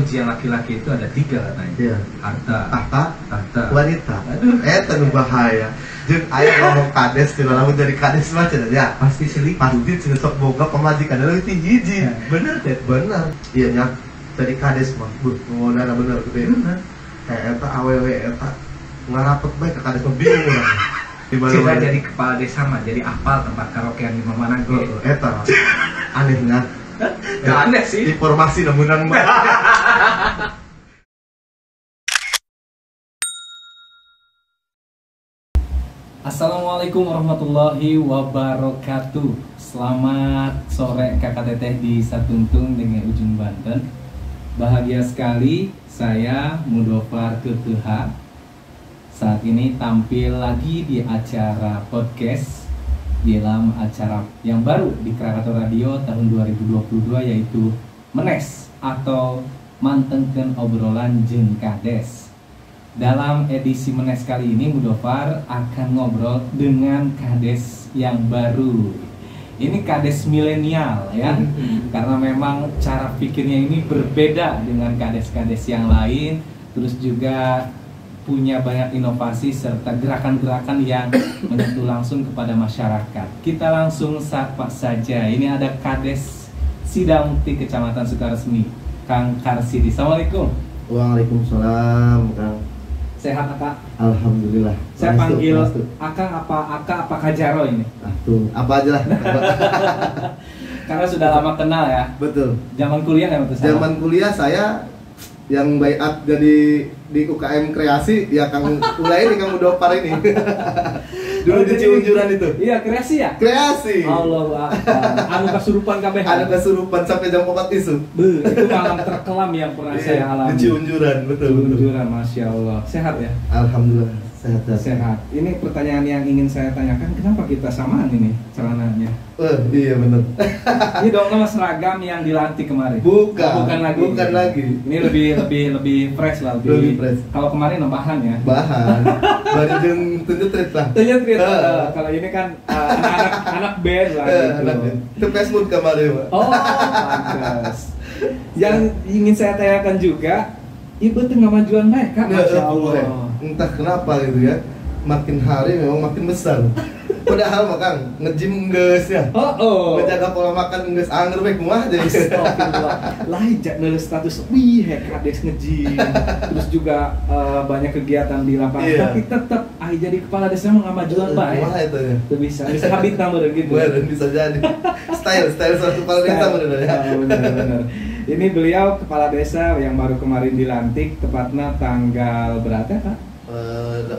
pujian laki-laki itu ada 3 katanya. Iya. Tahta, wanita. Aduh. Tanu bahaya. Jeung aya ngomong kades cenah lamun dari kades mah cenah ya. Pasti selingkuh. Pasti cenah sok boga pamajikan leuwih ti hiji. Bener deh. Bener. Iya nya dari kades mah. Ngomongna bener gede. Bener. Eta awewe eta ngarapet bae ka kades mah bingung urang. Cina jadi kepala desa mah jadi apal tempat karaokean di mana ge. Eta anehnya. Gak aneh sih. Informasi namunang mah. Assalamualaikum warahmatullahi wabarakatuh. Selamat sore kakak teteh di Satungtung dengan Ujung Banten. Bahagia sekali saya Mudofar Kekeha saat ini tampil lagi di acara podcast di dalam acara yang baru di Krakatau Radio tahun 2022 yaitu Menes atau Mantengkeun Obrolan Jeung Kades. Dalam edisi Menes kali ini Mudofar akan ngobrol dengan kades yang baru. Ini kades milenial ya. Karena memang cara pikirnya ini berbeda dengan kades-kades yang lain, terus juga punya banyak inovasi serta gerakan-gerakan yang menyentuh langsung kepada masyarakat. Kita langsung sapa saja. Ini ada Kades Sidamukti Kecamatan Sukaresmi, Kang Karsidi. Assalamualaikum. Waalaikumsalam, Kang. Sehat Kak? Alhamdulillah. Saya panggil Akang apa Kajaro ini? Tuh, apa aja lah. Karena sudah lama kenal ya. Betul. Zaman kuliah kan waktu saya. Zaman kuliah saya yang baiat jadi di UKM kreasi ya Kang mulai ini Kang Mudofar ini. Dulu di Ciunjuran itu. Iya, kreasi ya? Kreasi. Allahu Akbar. Anu kasurupan kabeh. Ada kesurupan sampai jam 4 isu. Itu malam terkelam yang pernah saya alami. Di Ciunjuran, betul. Ciunjuran, Masya Allah. Sehat ya? Alhamdulillah, sehat. Sehat. Ini pertanyaan yang ingin saya tanyakan, kenapa kita samaan ini celananya? Iya benar. Ini dong sama seragam yang dilantik kemarin. Bukan lagi. Bukan lagi. Ini lebih fresh lah, lebih fresh. Kalau kemarin bahan ya. Bahan. Baru jeung tunjutrit lah. Tunjutrit. Kalau ini kan anak band lah gitu. Itu Facebook kemarin, Pak. Oh, pantas. Yang ingin saya tanyakan juga, Ibu tengah majuan baik kan? Masya Allah. Entah kenapa gitu ya, makin hari memang makin besar. Padahal makan nge-gym geus ya. Menjaga pola makan geus anger we kumaha jadi. Astagfirullah. Lain jak nulis status wih kades nge-gym. Terus juga banyak kegiatan di lapangan. Iya. Tapi tetap jadi kepala desa mah ngamajuan bae. Kumaha eta ya? Itu bisa habit tambah gitu. Bener bisa jadi. Style suatu kepala desa bener ya. Bener. Ini beliau kepala desa yang baru kemarin dilantik, tepatnya tanggal berapa Kak? 18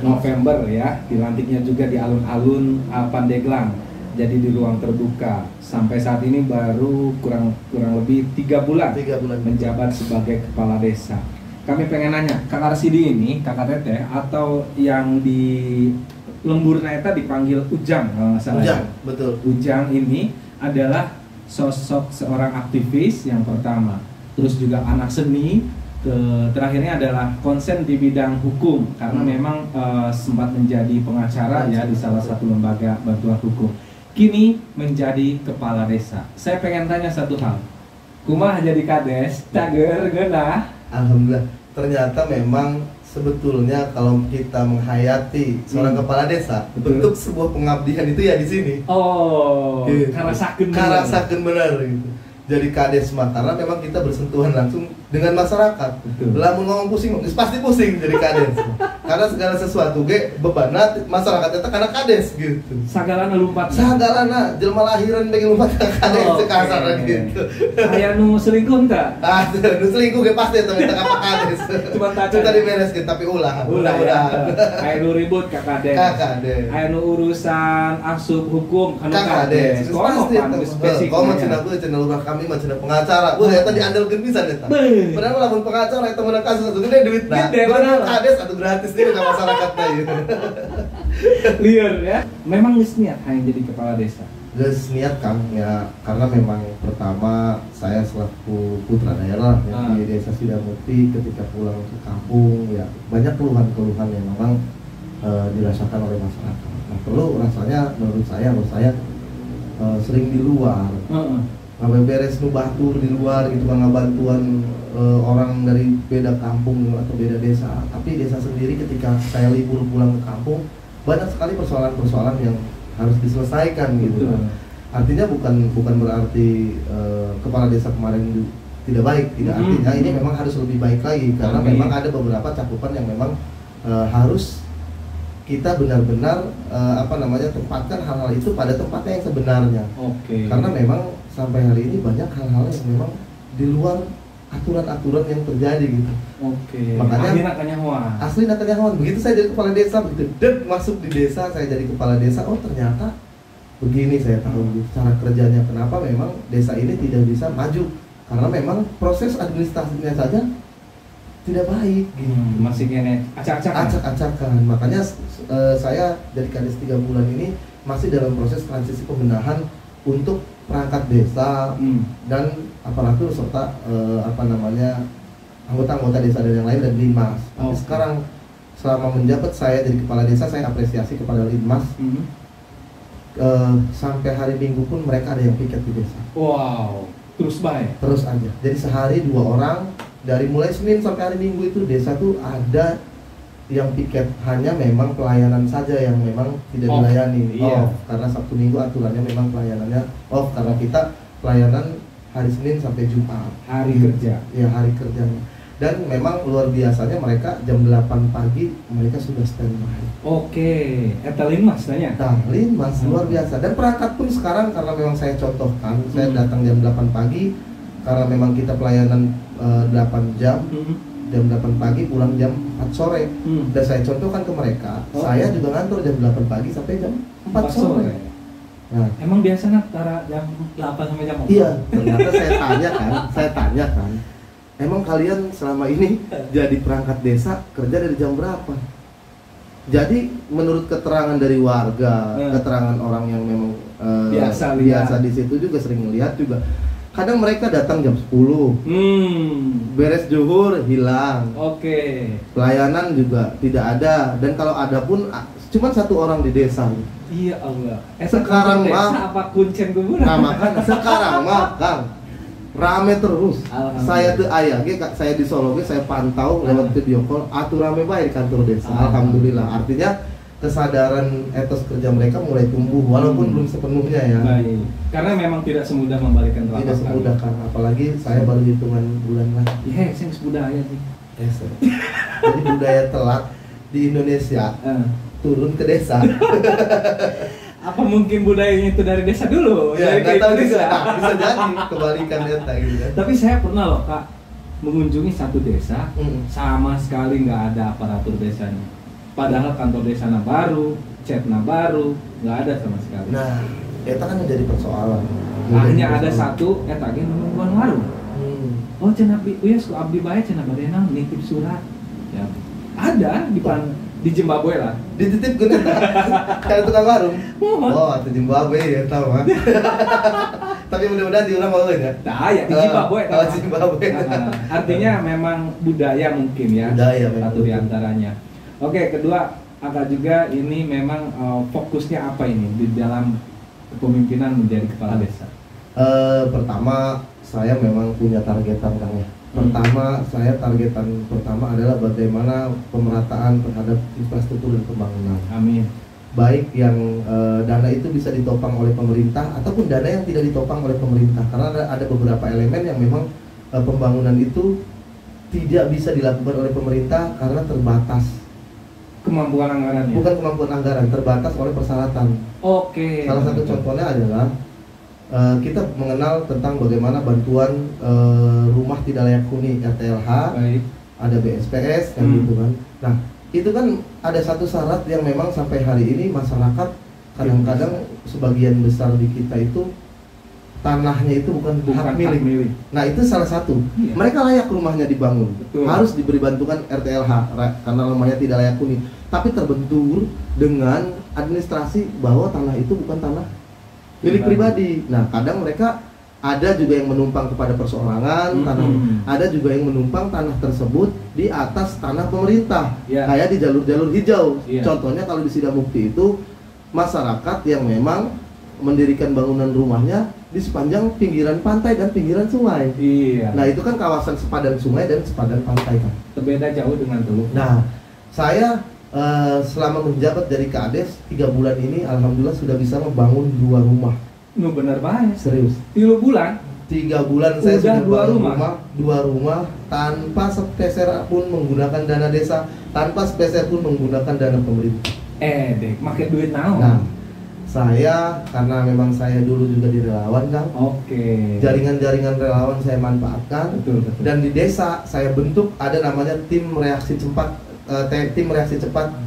November ya. Dilantiknya juga di alun-alun Pandeglang. Jadi di ruang terbuka. Sampai saat ini baru kurang lebih 3 bulan menjabat sebagai kepala desa. Kami pengen nanya, Kak Arsidi ini, Kakak Teteh, atau yang di lembur Neta dipanggil Ujang kalau nggak salah. Ujang, betul. Ujang ini adalah sosok seorang aktivis yang pertama. Terus juga anak seni. Terakhirnya adalah konsen di bidang hukum karena memang sempat menjadi pengacara ya di salah satu lembaga bantuan hukum. Kini menjadi kepala desa. Saya pengen tanya satu hal. Kumaha jadi kades? Cager geunah? Alhamdulillah. Ternyata memang sebetulnya kalau kita menghayati seorang kepala desa, bentuk sebuah pengabdian itu ya di sini. Oh, gitu. Karasakeun benar gitu. Jadi kades mah karena memang kita bersentuhan langsung dengan masyarakat. Lamun ngomong pusing, pasti pusing jadi kades. Karena segala sesuatu ge bebanna masyarakat eta kana kades gitu. Sagalana lumpat. Sagalana jelema lahiran bagi lumpat ka kades kasaran gitu. Aya nu selingkuh teh? Nu selingkuh ge pasti eta minta ka kades. Cuma tadi dibereskeun tapi ulah. Aya nu ribut ka kades. Aya nu urusan asup hukum kana kades. Komo cenah beuh cenah lurah kami mah cenah pengacara. Eta diandelkeun pisan eta. Padahal lamun pengacara eta meunang kasus atuh gede duitna. Padahal kades atuh gratis deui ka masyarakat teh. Liar ya. Memang geus niat hayang jadi kepala desa. Geus niat Kang ya karena memang pertama saya selaku putra daerah ya, di Desa Sidamukti ketika pulang ke kampung ya banyak keluhan-keluhan yang memang dirasakan oleh masyarakat. Nah, perlu rasanya menurut saya sering di luar. beres nu batur di luar gitu kan, bantuan orang dari beda kampung atau beda desa. Tapi desa sendiri ketika saya libur pulang ke kampung, banyak sekali persoalan-persoalan yang harus diselesaikan gitu kan. Artinya bukan berarti kepala desa kemarin tidak baik, tidak, artinya ini memang harus lebih baik lagi karena memang ada beberapa cakupan yang memang harus kita benar-benar tempatkan hal-hal itu pada tempatnya yang sebenarnya. Karena memang sampai hari ini banyak hal-hal yang memang di luar aturan-aturan yang terjadi gitu. Makanya asli nakanya hewan. Begitu saya jadi kepala desa, begitu masuk di desa, saya jadi kepala desa, oh ternyata begini, saya tahu cara kerjanya. Kenapa memang desa ini tidak bisa maju, karena memang proses administrasinya saja tidak baik gitu. Masih kene acak-acakan. Makanya saya dari Kades 3 bulan ini masih dalam proses transisi pembenahan untuk perangkat desa dan aparatur serta anggota-anggota desa dan yang lain dan Linmas. Tapi sekarang selama menjabat saya jadi kepala desa, saya apresiasi kepada Linmas. Sampai hari Minggu pun mereka ada yang piket di desa. Wow, terus baik. Terus aja. Jadi sehari 2 orang, dari mulai Senin sampai hari Minggu itu desa tuh ada yang piket, hanya memang pelayanan saja yang memang tidak dilayani. Karena Sabtu Minggu aturannya memang pelayanannya off, karena kita pelayanan hari Senin sampai Jumat. Hari kerja. Ya, hari kerjanya. Dan memang luar biasanya mereka jam 8 pagi mereka sudah standby. Eta Linmas tanya. Linmas luar biasa. Dan perangkat pun sekarang karena memang saya contohkan, saya datang jam 8 pagi karena memang kita pelayanan 8 jam. Jam 8 pagi pulang jam 4 sore. Dan saya contohkan ke mereka, saya juga ngantor jam 8 pagi sampai jam 4 sore. Nah, emang biasanya antara jam 8 sampai jam 4? Iya, ternyata saya tanya kan, emang kalian selama ini jadi perangkat desa kerja dari jam berapa? Jadi menurut keterangan dari warga, keterangan orang yang memang biasa di situ juga sering lihat juga, kadang mereka datang jam 10, beres zuhur hilang, pelayanan juga tidak ada, dan kalau ada pun cuma 1 orang di desa. Iya Allah. Sekarang mah apa kuncen kuburan? Nah makanya sekarang mah Kang rame terus. Saya tuh saya di Solo saya pantau lewat video call, rame baik di kantor desa. Alhamdulillah. Artinya kesadaran etos kerja mereka mulai tumbuh walaupun belum sepenuhnya ya. Baik. Karena memang tidak semudah membalikan telapak tangan. Tidak semudah kan, apalagi saya baru hitungan bulan lagi. Iya, saya budaya sih. Jadi budaya telat di Indonesia turun ke desa. Apa mungkin budayanya itu dari desa dulu? Ya, nggak tahu juga. Bisa jadi kebalikan data gitu ya. Tapi saya pernah loh Kak mengunjungi satu desa, sama sekali nggak ada aparatur desanya. Padahal kantor desanya baru, chatnya baru, nggak ada sama sekali. Nah, eta kan menjadi persoalan. Hanya ada satu, eta ge nungguan warung. Oh, cenah abdi, abdi bae cenah badena nitip surat. Ya, ada di Zimbabwe lah. Dititip gini kayak tukang warung. Oh, itu Zimbabwe ya tahu mah. Tapi mudah-mudahan diulang mau ya. Nah, ya di Zimbabwe. Zimbabwe. Artinya memang budaya mungkin ya. Budaya satu di antaranya. Oke, kedua Akak juga ini memang fokusnya apa ini di dalam kepemimpinan menjadi kepala desa? Pertama saya memang punya targetan Kang ya. Targetan pertama adalah bagaimana pemerataan terhadap infrastruktur dan pembangunan. Amin. Baik yang dana itu bisa ditopang oleh pemerintah ataupun dana yang tidak ditopang oleh pemerintah, karena ada beberapa elemen yang memang pembangunan itu tidak bisa dilakukan oleh pemerintah karena terbatas kemampuan anggarannya. Bukan kemampuan anggaran, terbatas oleh persyaratan. Salah satu contohnya adalah kita mengenal tentang bagaimana bantuan rumah tidak layak huni RTLH. Baik. Ada BSPS kan gitu kan. Nah, itu kan ada satu syarat yang memang sampai hari ini masyarakat kadang-kadang sebagian besar di kita itu tanahnya itu bukan hak milik. Nah, itu salah satu. Iya. Mereka layak rumahnya dibangun. Betul. Harus diberi bantuan RTLH karena rumahnya tidak layak huni. Tapi terbentur dengan administrasi bahwa tanah itu bukan tanah milik pribadi. Nah, kadang mereka ada juga yang menumpang kepada perseorangan tanah, ada juga yang menumpang tanah tersebut di atas tanah pemerintah, kayak di jalur-jalur hijau. Contohnya kalau di Sidamukti itu masyarakat yang memang mendirikan bangunan rumahnya di sepanjang pinggiran pantai dan pinggiran sungai. Iya. Nah itu kan kawasan sepadan sungai dan sepadan pantai kan. Berbeda jauh dengan Teluk. Nah saya selama menjabat dari Kades 3 bulan ini alhamdulillah sudah bisa membangun 2 rumah. Nu bener banget. Serius. 3 bulan. 3 bulan saya Udah sudah 2 bangun rumah? 2 rumah tanpa sepeser pun menggunakan dana desa, tanpa sepeser pun menggunakan dana pemerintah. Dek, make duit naon? Nah, saya karena memang saya dulu juga di relawan Kang. Oke. Jaringan-jaringan relawan saya manfaatkan. Betul. Dan di desa saya bentuk ada namanya tim reaksi cepat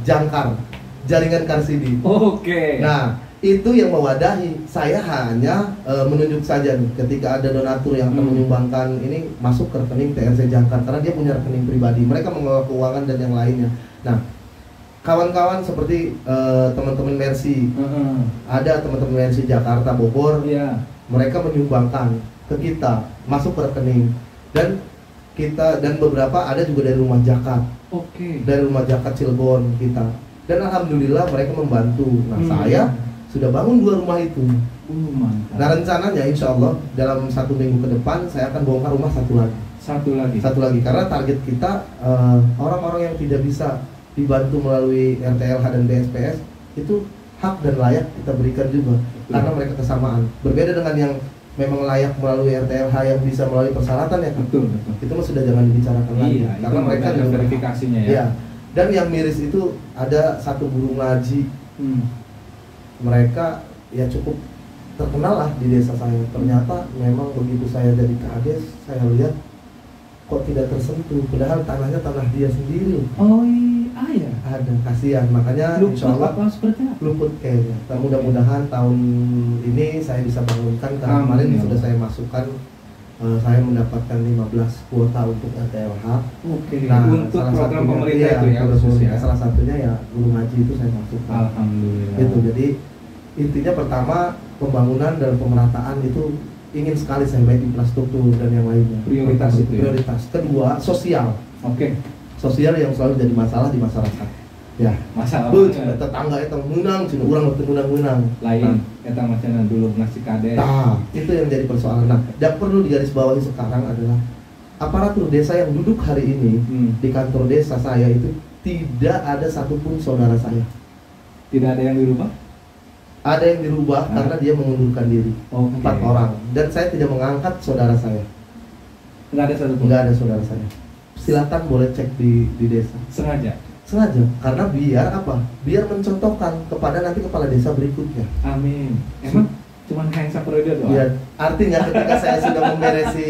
Jangkar, jaringan Karsidi. Oke. Nah, itu yang mewadahi. Saya hanya menunjuk saja nih ketika ada donatur yang akan menyumbangkan ini masuk ke rekening TRC Jangkar karena dia punya rekening pribadi. Mereka mengelola keuangan dan yang lainnya. Nah, kawan-kawan seperti teman-teman Mercy, ada teman-teman Mercy Jakarta Bogor, Iya. mereka menyumbangkan ke kita masuk ke rekening dan beberapa ada juga dari rumah zakat, Oke. dari rumah zakat Cilegon kita, dan alhamdulillah mereka membantu. Nah saya sudah bangun 2 rumah itu. Mantap. Nah rencananya insya Allah dalam 1 minggu ke depan saya akan bongkar rumah satu lagi karena target kita orang-orang yang tidak bisa dibantu melalui RTLH dan BSPS itu hak dan layak kita berikan juga. Betul. Karena mereka kesamaan. Berbeda dengan yang memang layak melalui RTLH yang bisa melalui persyaratan ya kan. Betul. Itu mah sudah jangan dibicarakan lagi. Iya, Karena itu mereka ada juga verifikasinya ya. Iya. Dan yang miris itu ada satu guru ngaji. Mereka ya cukup terkenal lah di desa saya. Ternyata memang begitu saya jadi kades, saya lihat kok tidak tersentuh. Padahal tanahnya tanah dia sendiri. Oh iya. Ada kasihan, makanya insya Allah apa seperti apa? luput kayaknya. Dan mudah-mudahan tahun ini saya bisa bangunkan karena Amin, kemarin ya sudah Allah. saya masukkan saya mendapatkan 15 kuota untuk RTLH. Oke. Nah, Untuk salah program satunya, pemerintah itu ya program khusus ya. pemerintah. Salah satunya ya guru ngaji itu saya masukkan. Alhamdulillah. Gitu. Jadi intinya pertama pembangunan dan pemerataan itu ingin sekali saya baik infrastruktur dan yang lainnya. Prioritas Pertama, itu ya? Prioritas. Kedua sosial. Oke. Sosial yang selalu jadi masalah di masyarakat. Ya. Masalah Cina tetangga itu menang, cina orang itu menang. lain eta macana dulu nasi kades. Nah, itu yang jadi persoalan. Nah, yang perlu digarisbawahi sekarang adalah aparatur desa yang duduk hari ini di kantor desa saya itu tidak ada satupun saudara saya. Tidak ada yang dirubah? Ada yang dirubah karena dia mengundurkan diri. Oke. 4 orang. Dan saya tidak mengangkat saudara saya. Enggak ada satupun. Enggak ada saudara saya. Silakan boleh cek di desa. Sengaja. Sengaja karena biar apa? Biar mencontohkan kepada nanti kepala desa berikutnya. Amin. Emang cuman hang saperiode doang? Ya, artinya ketika saya sudah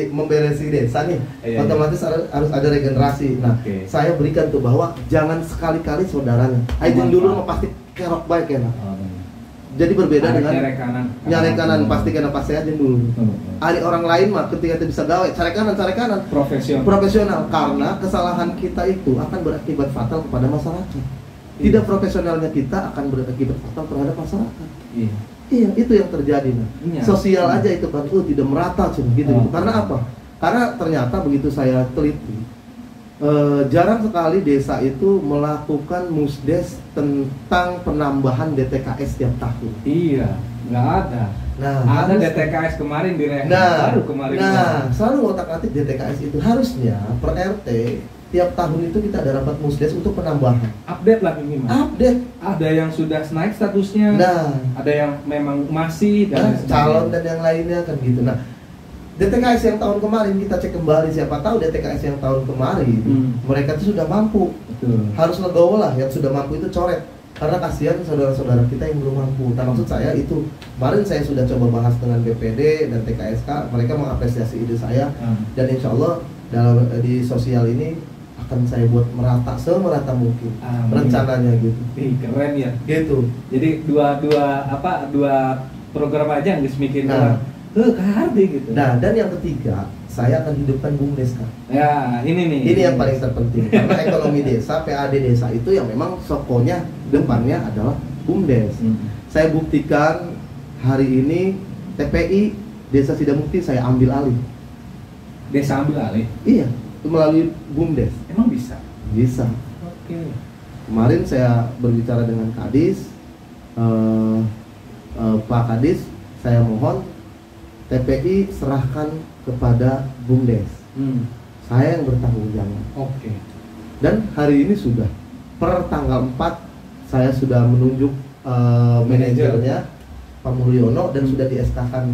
memberesi desa nih, Iya, otomatis harus ada regenerasi. Nah, Oke. saya berikan tuh bahwa jangan sekali-kali saudaranya. Aijin dulu mah pasti kerok baik ya. Oh, benar. Jadi berbeda Ada dengan nyari kanan pasti kena pasti aja dulu. Hari orang lain mah ketika itu bisa gawe cari kanan profesional karena kesalahan kita itu akan berakibat fatal kepada masyarakat. Tidak profesionalnya kita akan berakibat fatal terhadap masyarakat. Iya. Iya, itu yang terjadi. Nah. Iya. Sosial aja itu kan, tidak merata cuma gitu. Oh. Karena apa? Karena ternyata begitu saya teliti, jarang sekali desa itu melakukan musdes tentang penambahan DTKS tiap tahun. Iya, nggak ada. Nah, Ada harus- DTKS kemarin direhab Nah, baru kemarin. selalu otak-atik DTKS itu harusnya per RT tiap tahun itu kita ada rapat musdes untuk penambahan. Update lah minimal. Update. Ada yang sudah naik statusnya, Nah, ada yang memang masih dan calon dan yang lainnya kan gitu. Nah, DTKS yang tahun kemarin kita cek kembali, siapa tahu DTKS yang tahun kemarin mereka itu sudah mampu. Betul. Harus legowo lah yang sudah mampu itu coret. Karena kasihan saudara-saudara kita yang belum mampu. Nah, maksud saya itu kemarin saya sudah coba bahas dengan BPD dan TKSK, mereka mengapresiasi ide saya dan insya Allah di sosial ini akan saya buat merata semerata mungkin. Amin. Rencananya gitu. Ih, keren ya. Gitu. Jadi dua program aja nggak mikirin Nah. orang. Kahardi gitu. Nah, dan yang ketiga, saya akan hidupkan BUMDes kan. Ya, ini nih. Ini yang paling terpenting karena ekonomi desa, PAD desa itu yang memang sokonya depannya adalah BUMDes. Saya buktikan hari ini TPI Desa Sidamukti saya ambil alih. Desa ambil alih. Iya, itu melalui BUMDes. Emang bisa? Bisa. Oke. Kemarin saya berbicara dengan Kadis, Pak Kadis, saya mohon TPI serahkan kepada BUMDes. Saya yang bertanggung jawab. Oke. Dan hari ini sudah per tanggal 4 saya sudah menunjuk manajernya Pak Mulyono dan sudah di-SK-kan.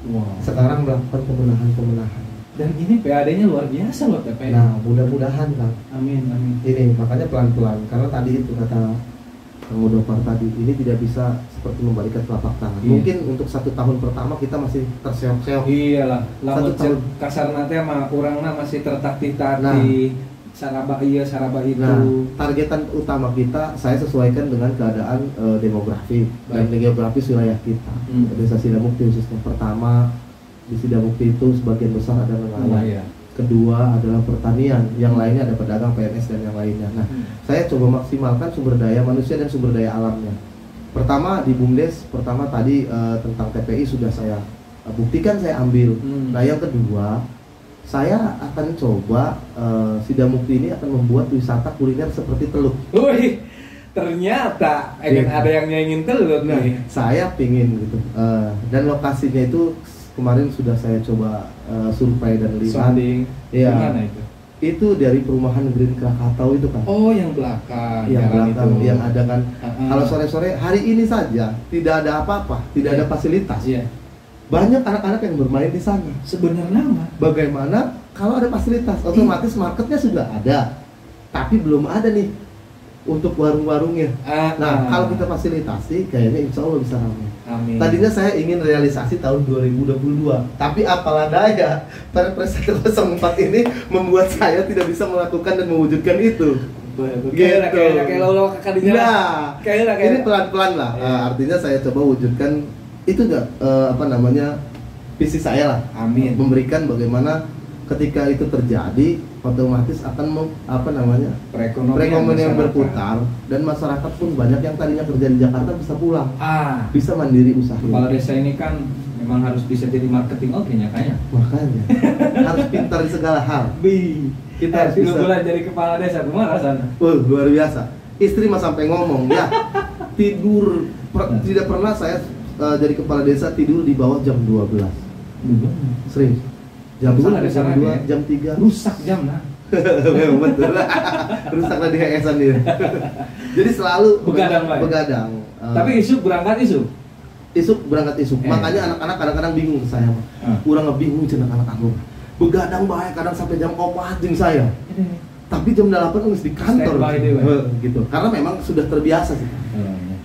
Wow. Sekarang melakukan pemenahan. Dan ini PAD-nya luar biasa loh TPI. Nah, mudah-mudahan Kang. Amin. Ini makanya pelan-pelan karena tadi itu kata Kang Udopar tadi, ini tidak bisa seperti membalikan telapak tangan. Iya. Mungkin untuk 1 tahun pertama kita masih terseok-seok. Iyalah, lamun 1 tahun. kasar nanti mah kurangnya masih tertatih-tatih. Nah. Saraba iya, saraba itu. Nah, targetan utama kita saya sesuaikan dengan keadaan demografi dan geografis wilayah kita. Desa Sidamukti khususnya. Pertama, di Sidamukti itu sebagian besar ada nelayan. Kedua adalah pertanian, yang lainnya ada pedagang, PNS dan yang lainnya. Nah, saya coba maksimalkan sumber daya manusia dan sumber daya alamnya. Pertama di BUMDes, tadi tentang TPI sudah saya buktikan, saya ambil. Nah, yang kedua, saya akan coba Sidamukti ini akan membuat wisata kuliner seperti Teluk. Wih, ternyata ada yang nyanyiin Teluk nih. Saya pingin gitu. Dan lokasinya itu kemarin sudah saya coba survei dan lihat. Iya. Gimana itu? Itu dari perumahan Green Krakatau itu kan. Oh, yang belakang. Yang belakang itu. yang ada kan. Kalau sore-sore hari ini saja tidak ada apa-apa, tidak ada fasilitas. Iya. Banyak anak-anak yang bermain di sana. Sebenarnya mah Bagaimana kalau ada fasilitas? Otomatis marketnya sudah ada, tapi belum ada nih untuk warung-warungnya. Nah, kalau kita fasilitasi, kayaknya insya Allah bisa ramai. Amin. Tadinya saya ingin realisasi tahun 2022, tapi apalah daya, Perpres 104 ini membuat saya tidak bisa melakukan dan mewujudkan itu. Kayak lo kakak Nah, ini pelan-pelan lah. Artinya saya coba wujudkan itu enggak visi saya lah. Amin. Memberikan bagaimana ketika itu terjadi otomatis akan perekonomian berputar dan masyarakat pun banyak yang tadinya kerja di Jakarta bisa pulang. Bisa mandiri usaha. Kepala desa ini kan memang harus bisa jadi marketing kayaknya. Makanya harus pintar di segala hal. Kita harus bisa bulan jadi kepala desa gimana rasanya? Luar biasa. Istri mah sampai ngomong ya tidur tidak pernah saya jadi kepala desa tidur di bawah jam 12. Serius. Jam 1, jam 2, jam 3. Rusak jam nah. Memang betul. Rusak tadi heesan dia. Jadi selalu begadang. Tapi isuk berangkat isuk. Berangkat isuk. Makanya anak-anak kadang-kadang bingung ke saya. Kurang bingung cenah anak aku. Begadang bae kadang sampai jam 4 jeung saya. Tapi jam 8 harus di kantor. Gitu. Karena memang sudah terbiasa sih.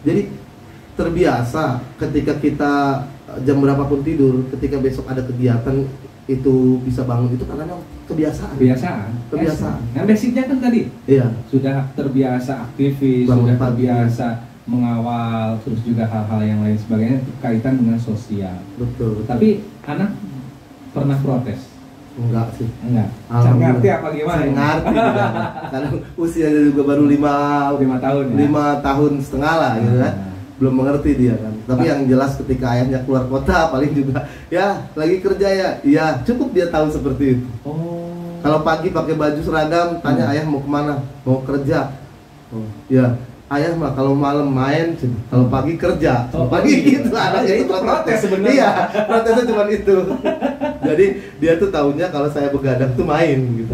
Jadi terbiasa ketika kita jam berapapun tidur, ketika besok ada kegiatan itu bisa bangun itu karena kebiasaan. Nah, basicnya kan tadi. Iya. Sudah terbiasa aktivis, bangun sudah pagi. terbiasa mengawal, terus juga hal-hal yang lain sebagainya kaitan dengan sosial. Betul. Tapi anak pernah protes? Enggak sih. Enggak. Saya ngerti apa gimana? Saya ngerti. Karena usianya juga baru 5 tahun. 5 tahun setengah lah gitu kan. Belum mengerti dia kan. Tapi yang jelas ketika ayahnya keluar kota paling juga ya lagi kerja ya cukup dia tahu seperti itu. Kalau pagi pakai baju seragam tanya ayah mau kemana, mau kerja. Ya ayah mah kalau malam main, kalau pagi kerja. Pagi gitu anaknya itu protes sebenarnya. Iya, protesnya cuma itu. Jadi dia tuh tahunya kalau saya begadang tuh main gitu.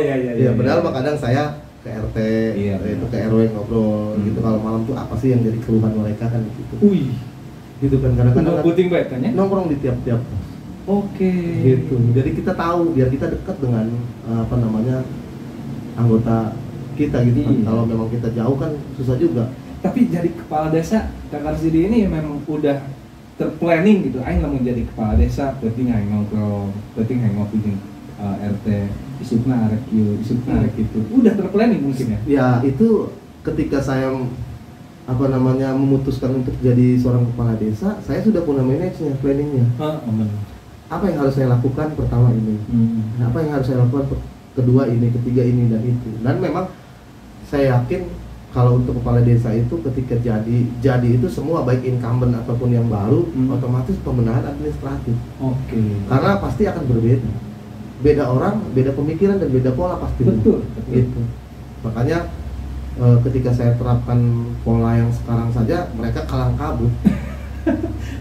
Iya. Padahal mah kadang saya ke RT, itu ke RW ngobrol gitu. Kalau malam tuh apa sih yang jadi keluhan mereka kan gitu. Gitu kan kadang-kadang puting betanya nongkrong di tiap-tiap. Gitu. Jadi kita tahu biar kita dekat dengan anggota kita gitu kan. Kalau memang kita jauh kan susah juga. Tapi jadi kepala desa Kakak Sidi ini memang udah terplanning gitu. Aing lamun jadi kepala desa, penting aing nongkrong, penting aing ngopi jeung RT, isukna arek ieu, isukna arek itu. Udah terplanning mungkin ya. Ya, itu ketika saya memutuskan untuk jadi seorang kepala desa, saya sudah punya manage-nya, planningnya. Apa yang harus saya lakukan pertama ini? Apa yang harus saya lakukan kedua ini, ketiga ini dan itu. Dan memang saya yakin kalau untuk kepala desa itu ketika jadi itu semua baik incumbent ataupun yang baru otomatis pembenahan administratif. Karena pasti akan berbeda. Beda orang, beda pemikiran dan beda pola pasti. Betul. Gitu. Makanya ketika saya terapkan pola yang sekarang saja mereka kalang kabut.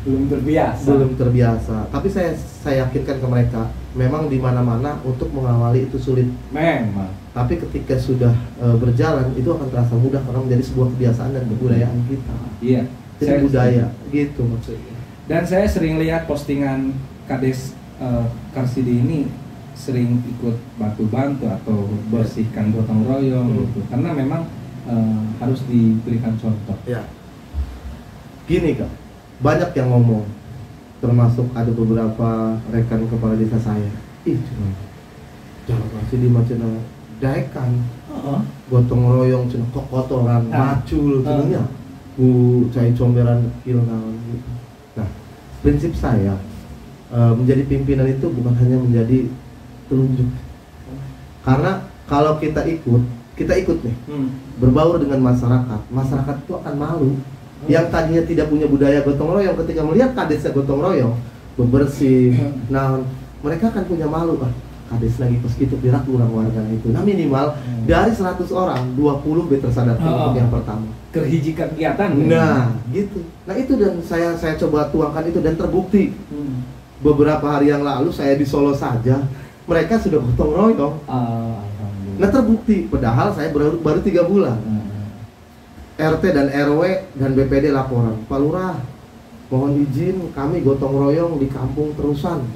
belum terbiasa. belum terbiasa. Tapi saya yakinkan ke mereka, memang di mana-mana untuk mengawali itu sulit. Memang. Tapi ketika sudah berjalan itu akan terasa mudah karena menjadi sebuah kebiasaan dan kebudayaan kita. Iya. Jadi Saya- budaya gitu maksudnya. Dan saya sering lihat postingan Kades Karsidi ini sering ikut bantu atau bersihkan gotong royong gitu. Karena memang harus diberikan contoh. Ya. Gini Kak, banyak yang ngomong, termasuk ada beberapa rekan kepala desa saya. Ih, cuma jangan masih di macam daekan, gotong royong cina kotoran, macul cenanya. Cai comberan kilnaon gitu. Nah, prinsip saya menjadi pimpinan itu bukan hanya menjadi telunjuk. Karena kalau kita ikut nih, berbaur dengan masyarakat itu akan malu. Yang tadinya tidak punya budaya gotong royong, ketika melihat kadesnya gotong royong bebersih, nah mereka akan punya malu. Kades lagi pas gitu birak kurang warga itu. Nah minimal dari 100 orang 20 tersadar untuk yang pertama. Kerhiji kegiatan. Nah gitu. Nah itu dan saya coba tuangkan itu dan terbukti. Beberapa hari yang lalu saya di Solo saja mereka sudah gotong royong. Alhamdulillah. Nah terbukti. Padahal saya baru 3 bulan. RT dan RW dan BPD laporan, Pak Lurah, mohon izin kami gotong royong di kampung Terusan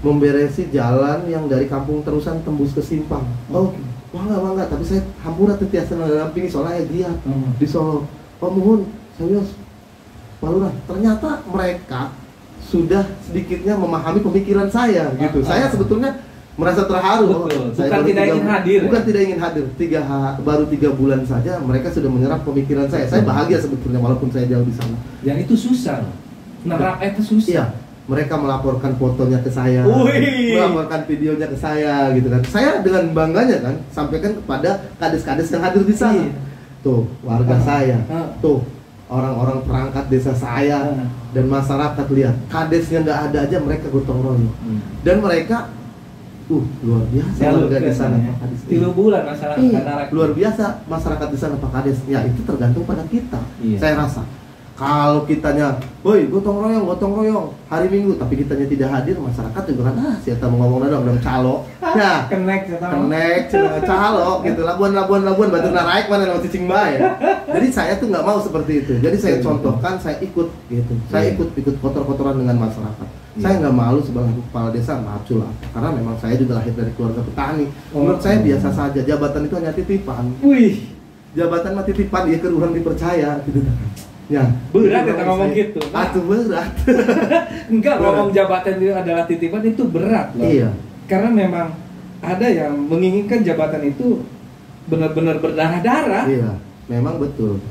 memberesi jalan yang dari kampung Terusan tembus ke Simpang. Oh, mangga, tapi saya hampura tetiasa mendampingi soalnya dia di Solo. Oh mohon, serius, Pak Lurah. Ternyata mereka sudah sedikitnya memahami pemikiran saya gitu. Saya sebetulnya merasa terharu. Betul. Saya Bukan baru tidak ingin hadir. Bukan tidak ingin hadir. Baru 3 bulan saja mereka sudah menyerap pemikiran saya. Saya bahagia sebetulnya walaupun saya jauh di sana. Yang itu susah. Nerap itu susah. Iya. Mereka melaporkan fotonya ke saya, melaporkan videonya ke saya, gitu kan. Saya dengan bangganya kan sampaikan kepada kades-kades yang hadir di sana. Iya. Tuh warga saya, tuh orang-orang perangkat desa saya dan masyarakat lihat kadesnya nggak ada aja mereka gotong royong dan mereka luar biasa warga di sana Pak Kades. 3 bulan masalah Luar biasa masyarakat di sana Pak Kades. Ya itu tergantung pada kita. Iya. Saya rasa kalau kitanya, woi gotong royong hari Minggu, tapi kitanya tidak hadir, masyarakat juga kan siapa mau ngomong dong calo. Nah, kenek cenah calo gitu. Labuan batu naraik mana nama cicing bae. Jadi saya tuh nggak mau seperti itu. Jadi saya contohkan, saya ikut gitu. Saya ikut kotor-kotoran dengan masyarakat. Saya nggak malu sebagai kepala desa, macul lah. Karena memang saya juga lahir dari keluarga petani. Menurut saya biasa saja. Jabatan itu hanya titipan. Jabatan mah titipan, ya orang dipercaya gitu. Ya, berat ya ngomong gitu. Atuh berat. Enggak, ngomong jabatan itu adalah titipan itu berat loh. Iya. Karena memang ada yang menginginkan jabatan itu benar-benar berdarah-darah. Iya, memang betul.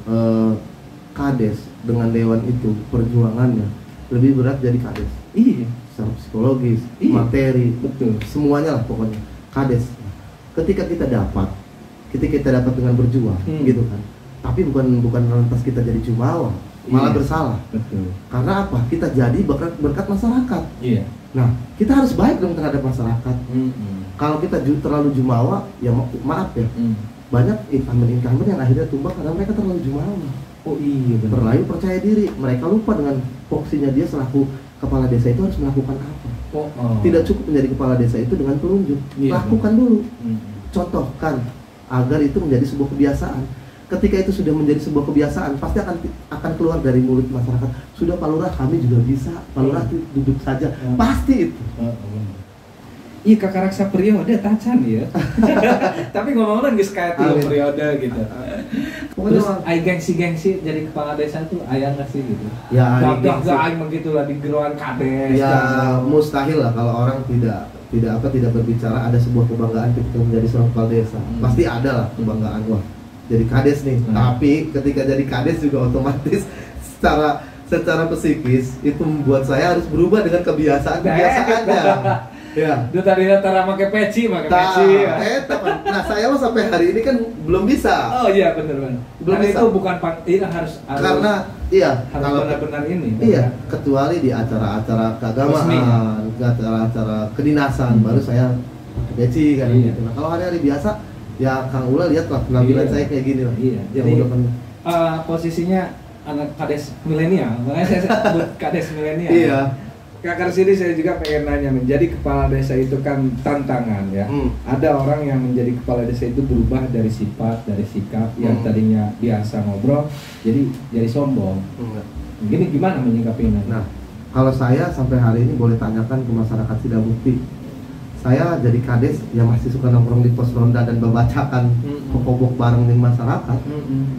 Kades dengan dewan itu perjuangannya lebih berat jadi kades. Iya. Secara psikologis, materi, betul. Semuanya lah pokoknya. Kades. Ketika kita dapat dengan berjuang, gitu kan. Tapi bukan lantas kita jadi jumawa, malah bersalah. Betul. Karena apa? Kita jadi berkat masyarakat. Iya. Nah, kita harus baik dong terhadap masyarakat. Kalau kita terlalu jumawa, ya maaf ya. Banyak incumbent yang akhirnya tumbang karena mereka terlalu jumawa. Oh iya benar. Terlalu percaya diri, mereka lupa dengan fungsinya dia selaku kepala desa itu harus melakukan apa. Tidak cukup menjadi kepala desa itu dengan telunjuk. Lakukan dulu. Contohkan agar itu menjadi sebuah kebiasaan. Ketika itu sudah menjadi sebuah kebiasaan, pasti akan keluar dari mulut masyarakat. Sudah Pak Lurah, kami juga bisa. Pak Lurah duduk saja. Pasti itu. Iya kakak raksa periode tacan ya. Tapi ngomong-ngomong geus kayak 3 periode gitu. Terus ai gengsi jadi kepala desa itu aya enggak sih gitu? Ya, gak aing begitu lah di geruan kades. Ya mustahil lah kalau orang tidak berbicara ada sebuah kebanggaan ketika menjadi seorang kepala desa. Pasti ada lah kebanggaan, wah jadi kades nih. Tapi ketika jadi kades juga otomatis secara psikis itu membuat saya harus berubah dengan kebiasaannya. Ya. Itu tadi tara make peci. Nah, saya mah sampai hari ini kan belum bisa. Oh iya benar. Belum bisa. Itu bukan harus karena kalau benar-benar ini. Iya, kecuali di acara-acara keagamaan, acara-acara kedinasan baru saya pakai peci kan gitu. Nah, kalau hari-hari biasa ya Kang Ula lihat lah penampilan saya kayak gini lah. Iya. Jadi posisinya anak kades milenial, makanya saya sebut kades milenial. Iya. Kak Karsidi, saya juga pengen nanya, menjadi kepala desa itu kan tantangan ya. Ada orang yang menjadi kepala desa itu berubah dari sifat, dari sikap yang tadinya biasa ngobrol jadi sombong. Gini gimana menyikapinya? Nah, kalau saya sampai hari ini boleh tanyakan ke masyarakat Sidamukti. Saya jadi kades yang masih suka nongkrong di pos ronda dan membacakan pokok bareng dengan masyarakat.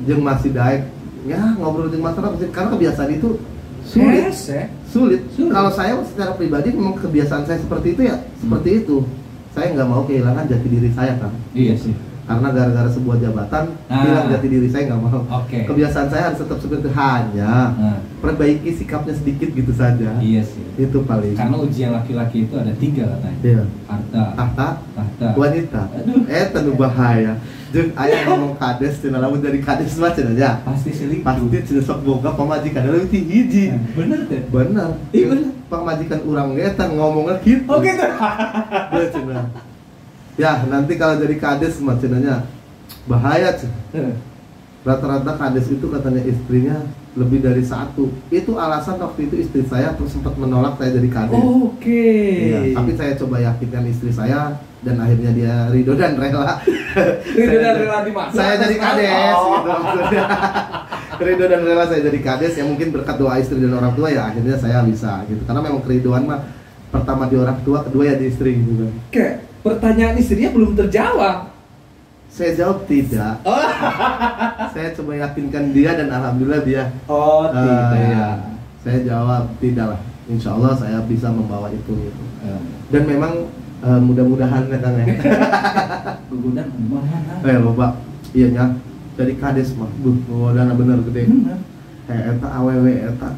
Yang masih daek ya ngobrol dengan masyarakat karena kebiasaan itu sulit. Kalau saya secara pribadi memang kebiasaan saya seperti itu ya, seperti itu. Saya nggak mau kehilangan jati diri saya kan. Iya sih. Karena gara-gara sebuah jabatan hilang jati diri saya nggak mau. Kebiasaan saya harus tetap seperti itu, hanya perbaiki sikapnya sedikit gitu saja. Iya sih. Itu paling. Karena ujian laki-laki itu ada 3 katanya. Iya. Tahta, wanita. Tentu bahaya. Jeung aya ngomong kades cenah lamun dari kades mah cenah ya. Pasti selingkuh. Pasti cenah sok boga pamajikan leuwih ti hiji. Bener teh. Bener. Iya bener. Pamajikan urang ge eta ngomongna kitu. Oh gitu. Bener cenah. Ya, nanti kalau jadi kades mah cenahnya bahaya cenah. Rata-rata kades itu katanya istrinya lebih dari 1. Itu alasan waktu itu istri saya sempat menolak saya jadi kades. Oke. Iya, tapi saya coba yakinkan istri saya dan akhirnya dia ridho dan rela. Ridho dan rela di mana? Saya jadi kades gitu maksudnya. Ridho dan rela saya jadi kades, ya mungkin berkat doa istri dan orang tua ya akhirnya saya bisa gitu. Karena memang keridoan mah pertama di orang tua, kedua ya di istri gitu kan. Kayak pertanyaan istrinya belum terjawab. Saya jawab tidak. Saya coba yakinkan dia dan alhamdulillah dia. Tidak. Iya. Saya jawab tidak lah. Insya Allah saya bisa membawa itu gitu. Dan memang mudah-mudahan ya Kang ya. Gugudan mana? Bapak, iya nya. Jadi kades mah, modalna bener gede. Bener. Eta awewe eta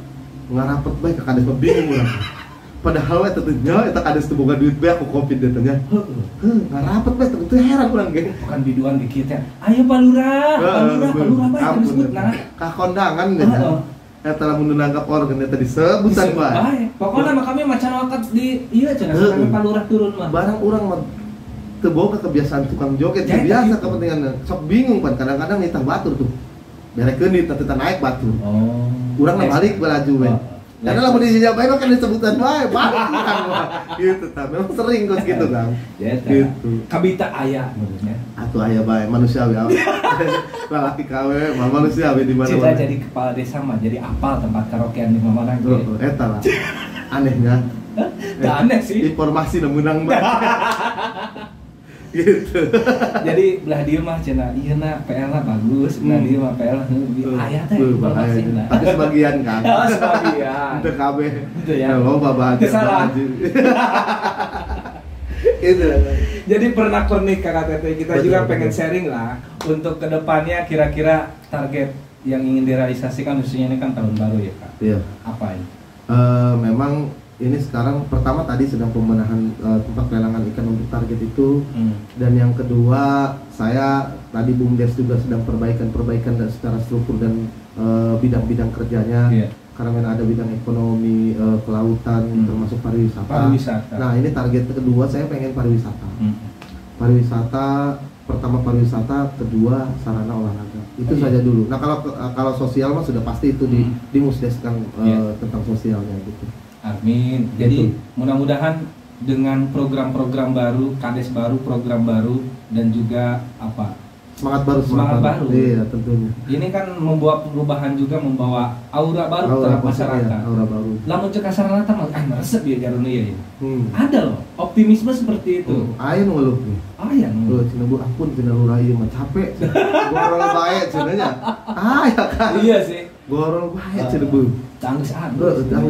ngarapet bae ka kades mah bingung urang. Padahal eta teh nya eta kades teu boga duit bae aku Covid teh nya. Ngarapet bae teu heran urang ge. Bukan biduan dikit ya. Ayo Pak Lurah bae disebut nah. Ka kondangan nya. Eta lamun nanggap organ eta disebutan bae. Pokoknya mah kami macan wakat di ieu cenah kami Pak Lurah turun mah. Barang urang mah teu boga kebiasaan tukang joget biasa kepentingan sok bingung pan kadang-kadang nitah batur tuh. Berekeun di teu naik batur. Urang balik belaju we. Karena lamun dijawab bae kan disebutan bae, gitu tah. Memang sering kos gitu Kang. Gitu. Kabita aya menurutnya. Atuh aya bae manusiawi. Lalaki kawe mah manusiawi di mana-mana. Cita jadi kepala desa mah jadi apal tempat karaokean di mana gitu. Eta lah. Anehnya. Aneh sih. Informasi nu meunang bae. Gitu. Jadi belah dia mah cenah ieu na PL na bagus, belah dia mah PL aya teh informasi na. Tapi sebagian kan. Sebagian. Teu kabeh. Itu ya. Loba bahagia. Itu. Jadi pernak-pernik Kakak Teteh kita Betul, juga betul. pengen sharing lah untuk kedepannya kira-kira target yang ingin direalisasikan khususnya ini kan tahun baru ya Kak. Iya. Apa ini? Memang ini sekarang pertama tadi sedang pembenahan tempat pelelangan ikan untuk target itu, dan yang kedua saya tadi BUMDes juga sedang perbaikan dan secara struktur dan bidang-bidang kerjanya. Karena memang ada bidang ekonomi, kelautan, termasuk pariwisata. Nah ini target kedua saya pengen pariwisata. Pariwisata pertama pariwisata, kedua sarana olahraga. Itu saja dulu. Nah kalau sosial mah sudah pasti itu di Musdes kan tentang sosialnya gitu. Amin. Jadi mudah-mudahan dengan program-program baru, kades baru, program baru, dan juga apa? Semangat baru. Iya, tentunya. Ini kan membawa perubahan juga, membawa aura baru terhadap masyarakat. Iya, aura baru. Lamun cek kasarana mah meresep ya jaruna ya. Ada loh, optimisme seperti itu. Aya nu ngeluh nih. Aya nu. Cenah Bu ampun cenah lurah ieu mah capek. Gorol bae cenah nya. Ya kan. Iya sih. Gorol bae cenah Bu.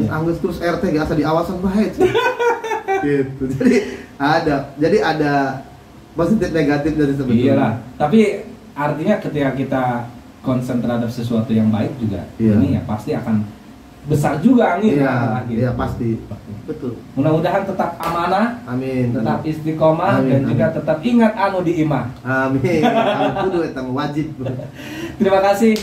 Anggus terus RT ge asa diawasan bae cenah. Gitu. Jadi ada positif negatif dari sebetulnya. Iyalah. Tapi artinya ketika kita konsen terhadap sesuatu yang baik juga, ini ya pasti akan besar juga angin. Iya pasti. Betul. Mudah-mudahan tetap amanah. Amin. Tetap istiqomah dan juga tetap ingat anu di imah. Amin. Kudu eta wajib. Terima kasih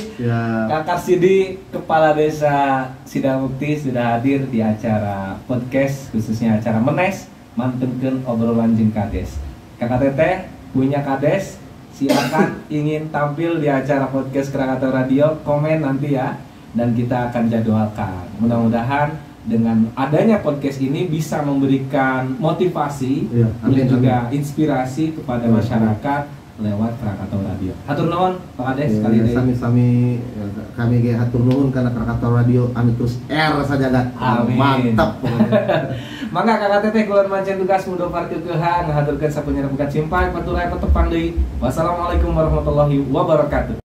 Kak Karsidi, Kepala Desa Sidamukti sudah hadir di acara podcast, khususnya acara Menes, mantengkeun obrolan jeung kades. Kakak Teteh punya kades, silakan ingin tampil di acara podcast Krakatau Radio, komen nanti ya dan kita akan jadwalkan. Mudah-mudahan dengan adanya podcast ini bisa memberikan motivasi dan juga inspirasi kepada masyarakat lewat Krakatau Radio. Hatur nuhun Pak Kades sekali lagi. Sami-sami kami ge hatur nuhun karena Krakatau Radio anu terus saja gat. Mantap. Mangga Kakak Teteh kula mancen tugas mudah parkeukehan ngahaturkeun sapunya bukan simpai paturai petepang deui. Wassalamualaikum warahmatullahi wabarakatuh.